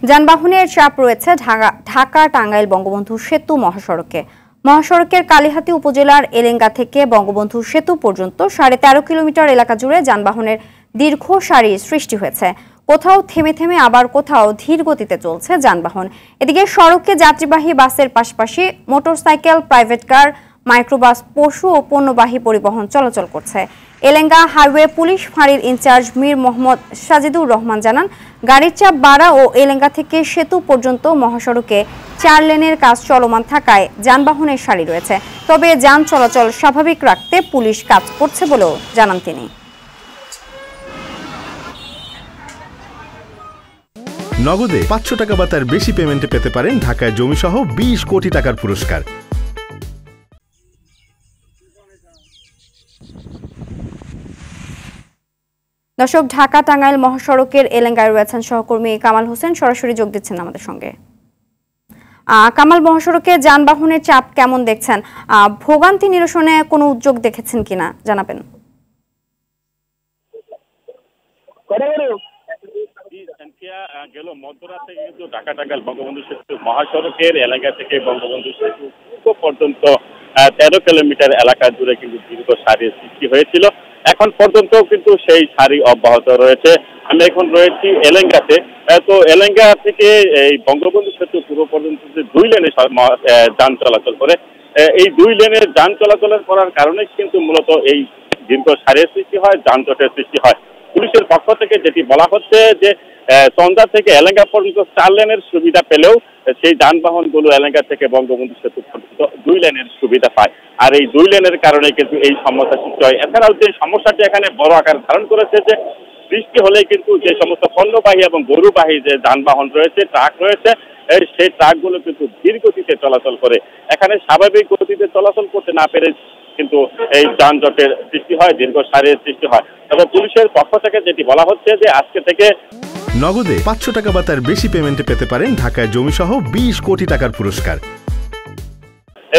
যানবাহনের চাপ রয়েছে ঢাকা টাঙ্গাইল বঙ্গবন্ধু সেতু মহাসড়কে। মহাসড়কের কালিহাতী উপজেলার এলেঙ্গা থেকে বঙ্গবন্ধু সেতু পর্যন্ত 13.5 কিলোমিটার এলাকা জুড়ে যানবাহনের দীর্ঘ সারি সৃষ্টি হয়েছে। কোথাও থেমে থেমে আবার কোথাও ধীর গতিতে চলছে যানবাহন। এদিকে সড়কে যাত্রীবাহী বাসের পাশাপাশি মোটরসাইকেল, প্রাইভেট কার, মাইক্রোবাস, পশু ও পণ্যবাহী পরিবহন চলাচল করছে। এলেঙ্গা হাইওয়ে পুলিশ ফাঁড়ির ইনচার্জ মীর মোহাম্মদ সাজিদুর রহমান জানান, গাড়ির চাপ বাড়া ও এলেঙ্গা থেকে সেতু পর্যন্ত মহাসড়কে 4 লেনের কাজ চলমান থাকায় যানবাহনের সারি রয়েছে। তবে যান চলাচল স্বাভাবিক রাখতে পুলিশ কাজ করছে বলেও জানান তিনি। নগদে 500 টাকা বা তার বেশি পেমেন্টে পেতে পারেন ঢাকায় জমিসহ 20 কোটি টাকার পুরস্কার। দর্শক, ঢাকা টাঙ্গাইল মহাসড়কের এলেঙ্গায় রয়েছেন সহকর্মী কামাল হোসেন, সরাসরি যোগ দিচ্ছেন আমাদের সঙ্গে। কামাল, মহাসড়কে যানবাহনের চাপ কেমন দেখছেন? ভোগান্তি নিরসনে কোনো উদ্যোগ দেখেছেন কিনা জানাবেন। গেল মধ্যরাতে কিন্তু ঢাকা টাঙ্গাইল বঙ্গবন্ধু সেতু মহাসড়কের এলাকা থেকে বঙ্গবন্ধু সেতু পর্যন্ত 13 কিলোমিটার এলাকা জুড়ে কিন্তু দীর্ঘ সারির সৃষ্টি হয়েছিল। এখন পর্যন্ত কিন্তু সেই সারি অব্যাহত রয়েছে। আমি এখন রয়েছি এলেঙ্গাতে। তো এলেঙ্গা থেকে এই বঙ্গবন্ধু সেতু পুরো পর্যন্ত যে 2 লেনে যান চলাচল করে, এই 2 লেনের যান চলাচলের করার কারণে কিন্তু মূলত এই দীর্ঘ সারির সৃষ্টি হয়, যানজটের সৃষ্টি হয়। পুলিশের পক্ষ থেকে যেটি বলা হচ্ছে যে সন্ধ্যা থেকে এলেঙ্গা পর্যন্ত 4 লেনের সুবিধা পেলেও সেই যানবাহনগুলো এলেঙ্গা থেকে বঙ্গবন্ধু সেতু পর্যন্ত 2 লেনের সুবিধা পায়। আর এই 2 লেনের কারণে কিন্তু এই সমস্যা সৃষ্টি হয়। এছাড়াও যে সমস্যাটি এখানে বড় আকার ধারণ করেছে যে বৃষ্টি হলেই কিন্তু যে সমস্ত পণ্যবাহী এবং গরুবাহী যে যানবাহন রয়েছে, ট্রাক রয়েছে, সেই ট্রাকগুলো কিন্তু ধীর গতিতে চলাচল করে। এখানে স্বাভাবিক গতিতে চলাচল করতে না পেরে কিন্তু এই যানজটের সৃষ্টি হয়, দীর্ঘ সারির সৃষ্টি হয়। তবে পুলিশের পক্ষ থেকে যেটি বলা হচ্ছে যে আজকে থেকে নগদে 500 টাকা বা তার বেশি পেমেন্টে পেতে পারেন ঢাকায় জমিসহ 20 কোটি টাকার পুরস্কার।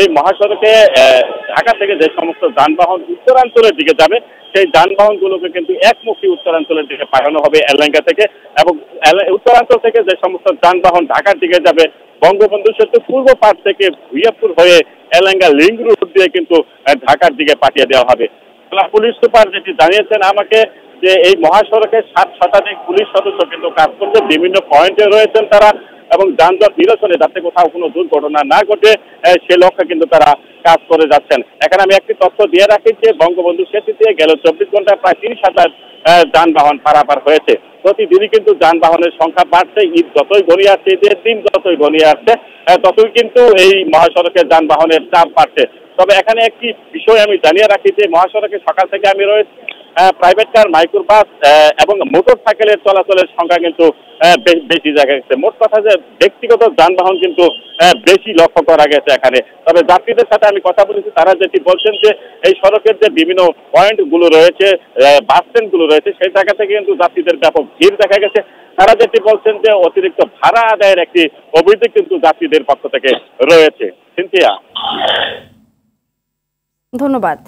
এই মহাসড়কে ঢাকা থেকে যে সমস্ত যানবাহন উত্তরাঞ্চলের দিকে যাবে, সেই যানবাহনগুলোকে কিন্তু একমুখী উত্তরাঞ্চলের দিকে পাঠানো হবে এলেঙ্গা থেকে, এবং উত্তরাঞ্চল থেকে যে সমস্ত যানবাহন ঢাকার দিকে যাবে বঙ্গবন্ধু সেতু পূর্ব পাড় থেকে ভুইয়াপুর হয়ে এলেঙ্গা লিঙ্ক রোড দিয়ে কিন্তু ঢাকার দিকে পাঠিয়ে দেওয়া হবে। পুলিশ সুপার যেটি জানিয়েছেন আমাকে যে এই মহাসড়কে 7 শতাধিক পুলিশ সদস্য কিন্তু কাজ করছে, বিভিন্ন পয়েন্টে রয়েছেন তারা, এবং যানজট নিরসনে যাতে কোথাও কোনো দুর্ঘটনা না ঘটে সে লক্ষ্যে কিন্তু তারা কাজ করে যাচ্ছেন। এখানে আমি একটি তথ্য দিয়ে রাখি যে বঙ্গবন্ধু সেতু দিয়ে গেল 24 ঘন্টায় প্রায় 30,000 যানবাহন পারাপার হয়েছে। প্রতিদিনই কিন্তু যানবাহনের সংখ্যা বাড়ছে। ঈদ যতই ঘনিয়ে আসছে, ঈদের দিন যতই ঘনিয়ে আসছে, ততই কিন্তু এই মহাসড়কের যানবাহনের চাপ বাড়ছে। তবে এখানে একটি বিষয় আমি জানিয়ে রাখি যে মহাসড়কে সকাল থেকে আমি রয়েছি, প্রাইভেট কার, মাইক্রোবাস এবং মোটর সাইকেলের চলাচলের সংখ্যা কিন্তু বেশি দেখা গেছে। মোট কথা যে ব্যক্তিগত যানবাহন কিন্তু বেশি লক্ষ্য করা গেছে এখানে। তবে যাত্রীদের সাথে আমি কথা বলেছি, তারা যেটি বলছেন যে এই সড়কের যে বিভিন্ন পয়েন্ট গুলো রয়েছে, বাস স্ট্যান্ড গুলো রয়েছে, সেই জায়গা থেকে কিন্তু যাত্রীদের ব্যাপক ভিড় দেখা গেছে। তারা যেটি বলছেন যে অতিরিক্ত ভাড়া আদায়ের একটি অভিযোগ কিন্তু যাত্রীদের পক্ষ থেকে রয়েছে। সিনথিয়া, ধন্যবাদ।